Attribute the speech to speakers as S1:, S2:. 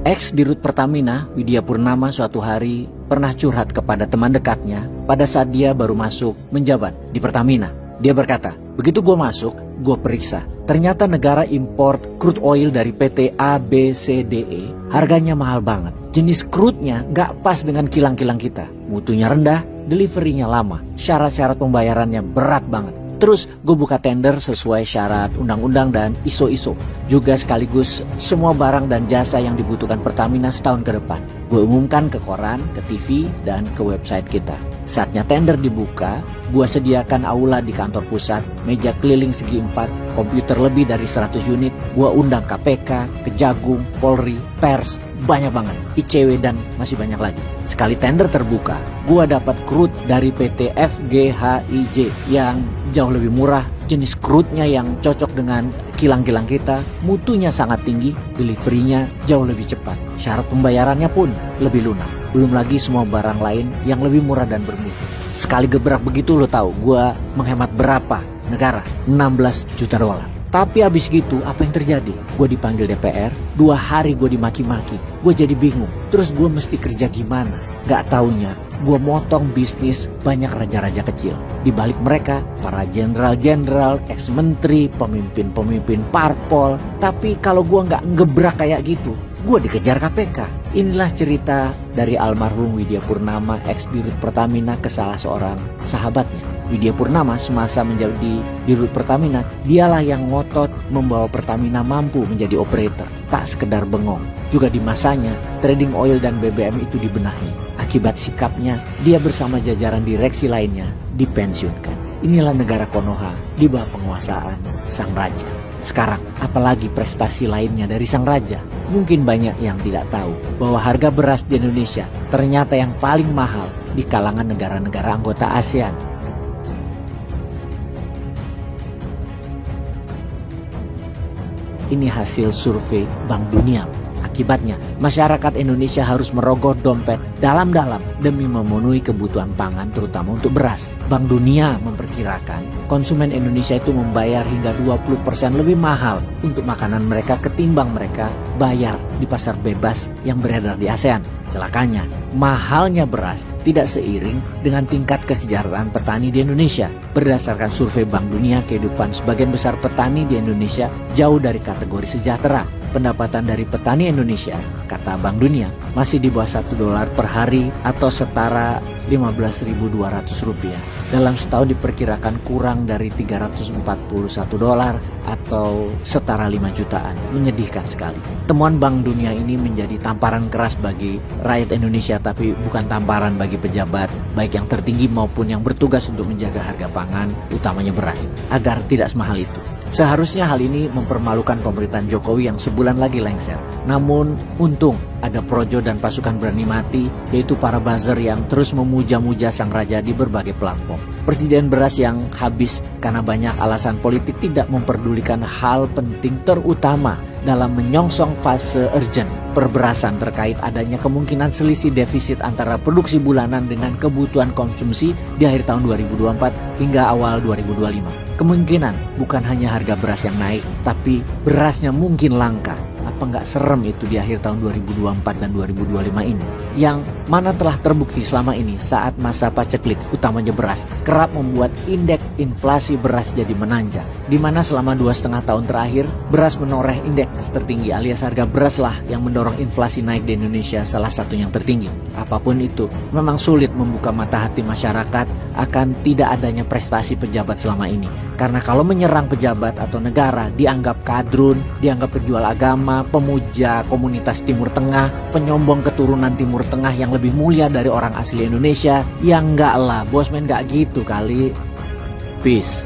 S1: Ex Dirut Pertamina, Widya Purnama, suatu hari pernah curhat kepada teman dekatnya pada saat dia baru masuk menjabat di Pertamina. Dia berkata, begitu gue masuk, gue periksa. Ternyata negara import crude oil dari PT ABCDE harganya mahal banget. Jenis crude-nya nggak pas dengan kilang-kilang kita. Mutunya rendah, delivery-nya lama, syarat-syarat pembayarannya berat banget. Terus gue buka tender sesuai syarat undang-undang dan ISO. Juga sekaligus semua barang dan jasa yang dibutuhkan Pertamina setahun ke depan. Gue umumkan ke koran, ke TV, dan ke website kita. Saatnya tender dibuka, gue sediakan aula di kantor pusat, meja keliling segi 4, komputer lebih dari 100 unit. Gue undang KPK, Kejagung, Polri, pers, banyak banget, ICW dan masih banyak lagi. Sekali tender terbuka, gue dapat crude dari PT FGHIJ yang jauh lebih murah, jenis crude-nya yang cocok dengan kilang-kilang kita, mutunya sangat tinggi, delivery-nya jauh lebih cepat, syarat pembayarannya pun lebih lunak. Belum lagi semua barang lain yang lebih murah dan bermutu. Sekali gebrak begitu lo tahu gue menghemat berapa negara? 16 juta dolar. Tapi abis gitu apa yang terjadi? Gue dipanggil DPR, 2 hari gue dimaki-maki. Gue jadi bingung, terus gue mesti kerja gimana? Gak taunya gue motong bisnis banyak raja-raja kecil. Di balik mereka, para jenderal-jenderal, ex-menteri, pemimpin-pemimpin parpol. Tapi kalau gue gak ngebrak kayak gitu, gue dikejar KPK. Inilah cerita dari almarhum Widya Purnama, ex Dirut Pertamina, ke salah seorang sahabatnya. Widya Purnama semasa menjadi Dirut Pertamina, dialah yang ngotot membawa Pertamina mampu menjadi operator, tak sekedar bengong. Juga di masanya, trading oil dan BBM itu dibenahi. Akibat sikapnya, dia bersama jajaran direksi lainnya dipensiunkan. Inilah negara Konoha di bawah penguasaan sang raja. Sekarang, apalagi prestasi lainnya dari sang raja? Mungkin banyak yang tidak tahu bahwa harga beras di Indonesia ternyata yang paling mahal di kalangan negara-negara anggota ASEAN. Ini hasil survei Bank Dunia. Akibatnya, masyarakat Indonesia harus merogoh dompet dalam-dalam demi memenuhi kebutuhan pangan terutama untuk beras. Bank Dunia memperkirakan konsumen Indonesia itu membayar hingga 20% lebih mahal untuk makanan mereka ketimbang mereka bayar di pasar bebas yang beredar di ASEAN. Celakanya, mahalnya beras tidak seiring dengan tingkat kesejahteraan petani di Indonesia. Berdasarkan survei Bank Dunia, kehidupan sebagian besar petani di Indonesia jauh dari kategori sejahtera. Pendapatan dari petani Indonesia, kata Bank Dunia, masih di bawah $1 per hari atau setara Rp15.200. Dalam setahun diperkirakan kurang dari $341 atau setara 5 jutaan. Menyedihkan sekali. Temuan Bank Dunia ini menjadi tamparan keras bagi rakyat Indonesia, tapi bukan tamparan bagi pejabat, baik yang tertinggi maupun yang bertugas untuk menjaga harga pangan, utamanya beras, agar tidak semahal itu. Seharusnya hal ini mempermalukan pemerintahan Jokowi yang sebulan lagi lengser. Namun untung ada Projo dan pasukan berani mati, yaitu para buzzer yang terus memuja-muja sang raja di berbagai platform. Presiden beras yang habis karena banyak alasan politik tidak memperdulikan hal penting terutama dalam menyongsong fase urgent perberasan terkait adanya kemungkinan selisih defisit antara produksi bulanan dengan kebutuhan konsumsi di akhir tahun 2024 hingga awal 2025. Kemungkinan bukan hanya harga beras yang naik, tapi berasnya mungkin langka. Apa nggak serem itu di akhir tahun 2024 dan 2025 ini? Yang mana telah terbukti selama ini saat masa paceklik, utamanya beras, kerap membuat indeks inflasi beras jadi menanjak. Di mana selama 2,5 tahun terakhir, beras menoreh indeks tertinggi, alias harga beras lah yang mendorong inflasi naik di Indonesia, salah satu yang tertinggi. Apapun itu, memang sulit membuka mata hati masyarakat akan tidak adanya prestasi pejabat selama ini. Karena kalau menyerang pejabat atau negara dianggap kadrun, dianggap penjual agama, pemuja komunitas Timur Tengah, penyombong keturunan Timur Tengah yang lebih mulia dari orang asli Indonesia. Ya enggak lah, bosman, enggak gitu kali. Peace.